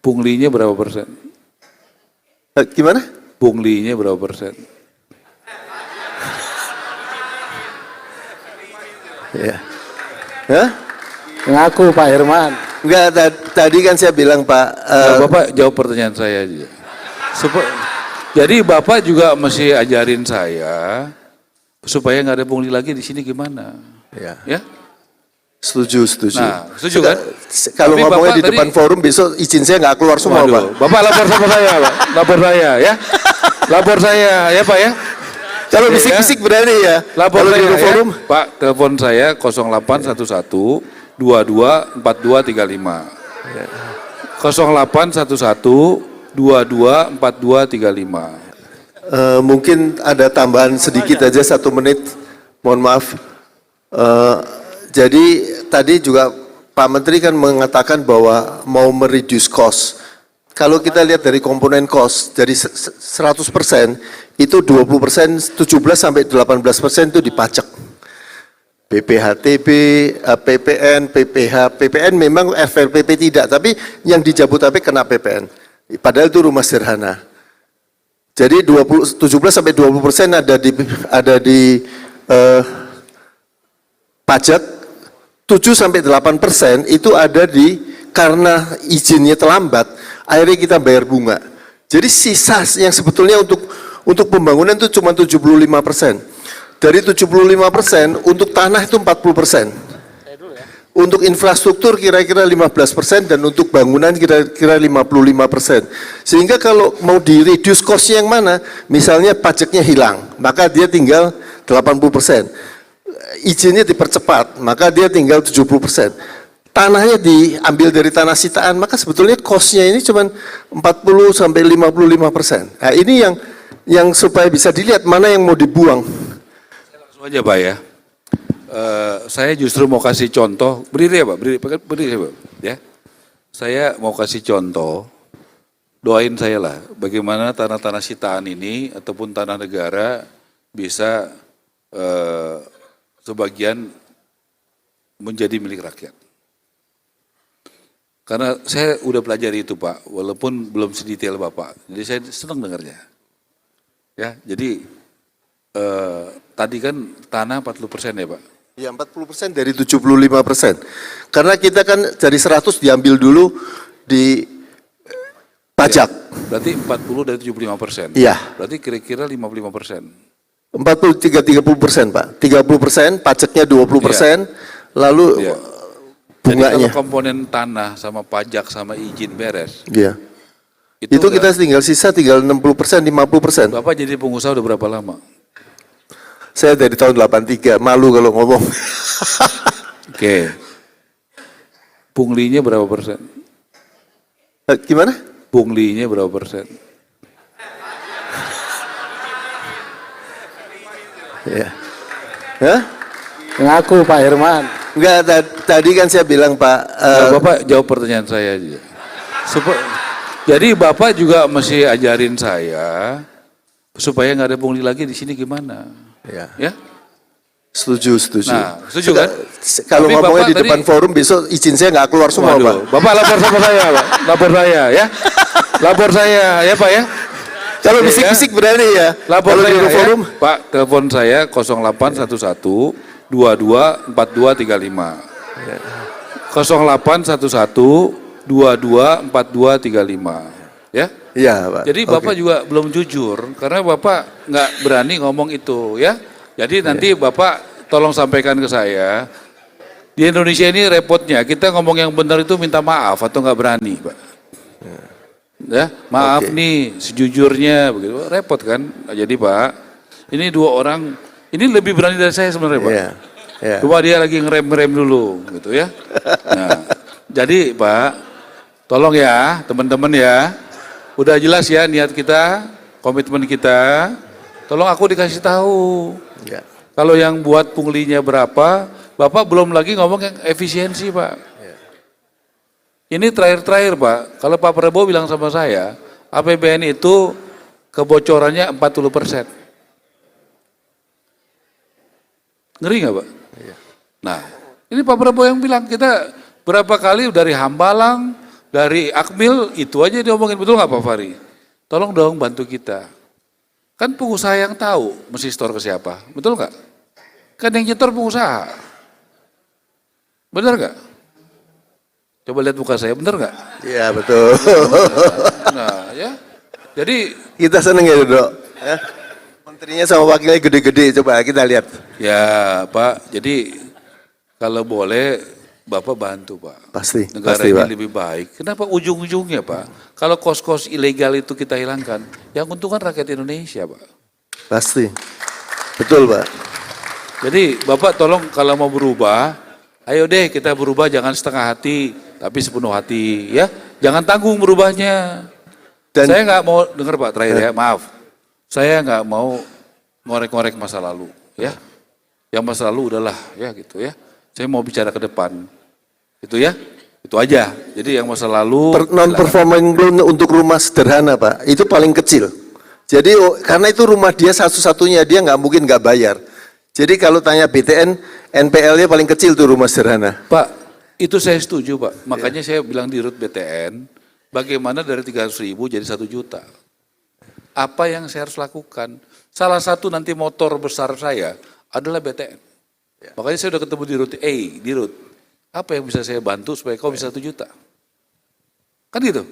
Punglinya berapa persen? Gimana? Punglinya berapa persen? Ya. Hah? Ngaku Pak Herman. Enggak, tadi kan saya bilang Pak. Bapak jawab pertanyaan saya aja. Jadi Bapak juga mesti ajarin saya supaya nggak ada pungli lagi di sini gimana? Ya? Setuju. Nah, setuju kan? Kalau Tapi ngomongnya Bapak di depan forum besok izin saya nggak keluar semua Pak. Bapak lapor sama saya Pak, lapor saya ya. Lapor saya ya Pak ya. Kalau bisik-bisik berani ya. Lapor kalau saya di forum. ya. Pak, telepon saya 0811 22 4235. 0811 22 4235. Mungkin ada tambahan sedikit aja 1 menit. Mohon maaf. Jadi tadi juga Pak Menteri kan mengatakan bahwa mau mereduce cost. Kalau kita lihat dari komponen cost, dari 100% itu 20%, 17 sampai 18% itu dipajak. PPHTB, PPN, PPH, PPN memang FRPP tidak, tapi yang di Jabodetabek kena PPN. Padahal itu rumah sederhana. Jadi 17 sampai 20% ada di pajak, 7 sampai 8% itu ada di karena izinnya terlambat, akhirnya kita bayar bunga. Jadi sisa yang sebetulnya untuk pembangunan itu cuma 75%. Dari 75% untuk tanah itu 40%. Untuk infrastruktur kira-kira 15% dan untuk bangunan kira-kira 55%. Sehingga kalau mau di-reduce cost-nya yang mana, misalnya pajaknya hilang, maka dia tinggal 80%. Izinnya dipercepat, maka dia tinggal 70%. Tanahnya diambil dari tanah sitaan, maka sebetulnya cost-nya ini cuma 40 sampai 55%. Nah, ini yang supaya bisa dilihat mana yang mau dibuang. Langsung aja Pak ya. Saya justru mau kasih contoh, berdiri ya Pak, berdiri ya Pak. Ya. Saya mau kasih contoh, doain saya lah, bagaimana tanah-tanah sitaan ini ataupun tanah negara bisa sebagian menjadi milik rakyat. Karena saya udah pelajari itu Pak, walaupun belum sedetail Bapak, jadi saya senang dengarnya. Ya, jadi tadi kan tanah 40% ya Pak? Ya 40% dari 75%. Karena kita kan dari 100 diambil dulu di pajak. Ya, berarti 40 dari 75%. Iya. Berarti kira-kira 55%. 30% Pak. 30%, pajaknya 20%, lalu Ya. bunganya. Jadi kalau komponen tanah sama pajak sama izin beres. Iya. Itu kita tinggal sisa tinggal 60%, 50%. Bapak jadi pengusaha udah berapa lama? Saya dari tahun 83, malu kalau ngomong. Oke. Punglinya berapa persen? Gimana? Punglinya berapa persen? Ya. Hah? Ngaku Pak Herman. Enggak, tadi kan saya bilang Pak. Bapak jawab pertanyaan saya aja. Jadi Bapak juga mesti ajarin saya supaya nggak ada pungli lagi di sini gimana? Ya? Setuju. Nah, setuju kan? Kalau Tapi ngomongnya Bapak di depan forum besok izin saya nggak keluar semua Pak. Bapak lapor sama saya Pak, lapor saya ya. Lapor saya ya Pak ya. Kalau bisik-bisik berani ya. Lapor kalau saya di forum. ya. Pak, telepon saya 0811 22 4235. 0811 22 4235. Ya? Iya Pak. Jadi Bapak juga belum jujur karena Bapak nggak berani ngomong itu ya. Jadi nanti Bapak tolong sampaikan ke saya. Di Indonesia ini repotnya kita ngomong yang benar itu minta maaf atau nggak berani Pak. Ya, maaf nih sejujurnya begitu. Repot kan? Nah, jadi Pak, ini dua orang ini lebih berani dari saya sebenarnya Pak. Cuma dia lagi ngerem dulu gitu ya. Nah, jadi Pak, tolong ya teman-teman ya. Udah jelas ya niat kita, komitmen kita. Tolong aku dikasih tahu. Ya. Kalau yang buat punglinya berapa, Bapak belum lagi ngomong yang efisiensi Pak. Ya. Ini terakhir Pak, kalau Pak Prabowo bilang sama saya, APBN itu kebocorannya 40%. Ngeri nggak Pak? Ya. Nah, ini Pak Prabowo yang bilang, kita berapa kali dari Hambalang, Dari Akmil itu aja diomongin, betul nggak Pak Fahri? Tolong dong bantu kita. Kan pengusaha yang tahu mesti store ke siapa, betul nggak? Kan yang nyetor pengusaha. Benar nggak? Coba lihat muka saya, benar nggak? Iya betul. Nah ya, jadi Kita seneng ya Dok. Ya. Menterinya sama wakilnya gede-gede, coba kita lihat. ya Pak, jadi kalau boleh Bapak bantu Pak. Pasti, Negara pasti, ini Pak. lebih baik. Kenapa ujung-ujungnya Pak? Kalau kos-kos ilegal itu kita hilangkan, yang untung kan rakyat Indonesia Pak. Pasti. Betul Pak. Jadi Bapak tolong kalau mau berubah, ayo deh kita berubah jangan setengah hati, tapi sepenuh hati ya. Jangan tanggung berubahnya. Dan Saya nggak mau dengar Pak terakhir ya, maaf. Saya nggak mau ngorek-ngorek masa lalu ya. Yang masa lalu udahlah ya gitu ya. Saya mau bicara ke depan. Itu ya. Itu aja. Jadi yang masa lalu non performing loan untuk rumah sederhana Pak, itu paling kecil. Jadi karena itu rumah dia satu-satunya, dia nggak mungkin nggak bayar. Jadi kalau tanya BTN, NPL-nya paling kecil tuh rumah sederhana. Pak, itu saya setuju Pak. Makanya saya bilang di RUT BTN, bagaimana dari 300.000 jadi 1 juta. Apa yang saya harus lakukan? Salah satu nanti motor besar saya adalah BTN. Makanya saya udah ketemu di RUT, di RUT. Apa yang bisa saya bantu supaya kau bisa 1 juta? Kan gitu.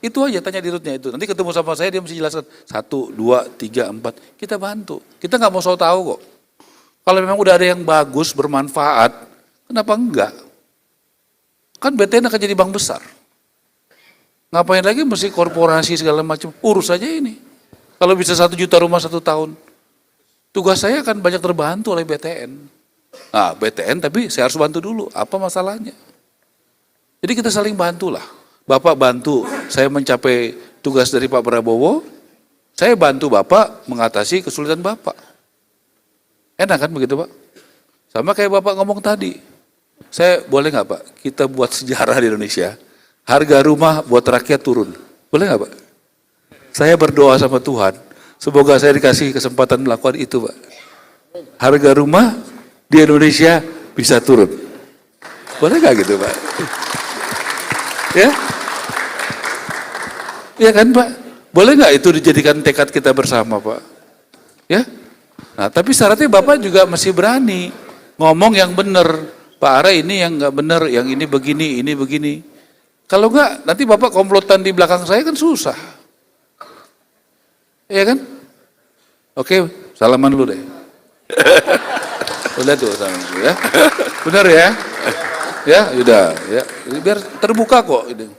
Itu aja tanya di RUT-nya itu. Nanti ketemu sama saya dia mesti jelaskan 1, 2, 3, 4. Kita bantu. Kita nggak mau so tahu kok. Kalau memang udah ada yang bagus, bermanfaat, kenapa enggak? Kan BTN akan jadi bank besar. Ngapain lagi mesti korporasi segala macam, urus aja ini. Kalau bisa 1 juta rumah 1 tahun, tugas saya akan banyak terbantu oleh BTN. Nah BTN tapi saya harus bantu dulu, apa masalahnya? Jadi kita saling bantulah. Bapak bantu saya mencapai tugas dari Pak Prabowo, saya bantu Bapak mengatasi kesulitan Bapak. Enak kan begitu Pak? Sama kayak Bapak ngomong tadi, saya boleh nggak Pak, kita buat sejarah di Indonesia, harga rumah buat rakyat turun. Boleh nggak Pak? Saya berdoa sama Tuhan, semoga saya dikasih kesempatan melakukan itu Pak. Harga rumah di Indonesia bisa turun. Boleh nggak gitu Pak? Ya? Ya kan Pak? Boleh nggak itu dijadikan tekad kita bersama Pak? Ya? Nah tapi syaratnya Bapak juga masih berani ngomong yang benar. Pak Ara ini yang nggak benar, yang ini begini. Kalau nggak, nanti Bapak komplotan di belakang saya kan susah. Iya kan? Oke, salaman dulu deh. Udah tuh salaman dulu ya. Benar ya? Ya, udah ya. Biar terbuka kok ini.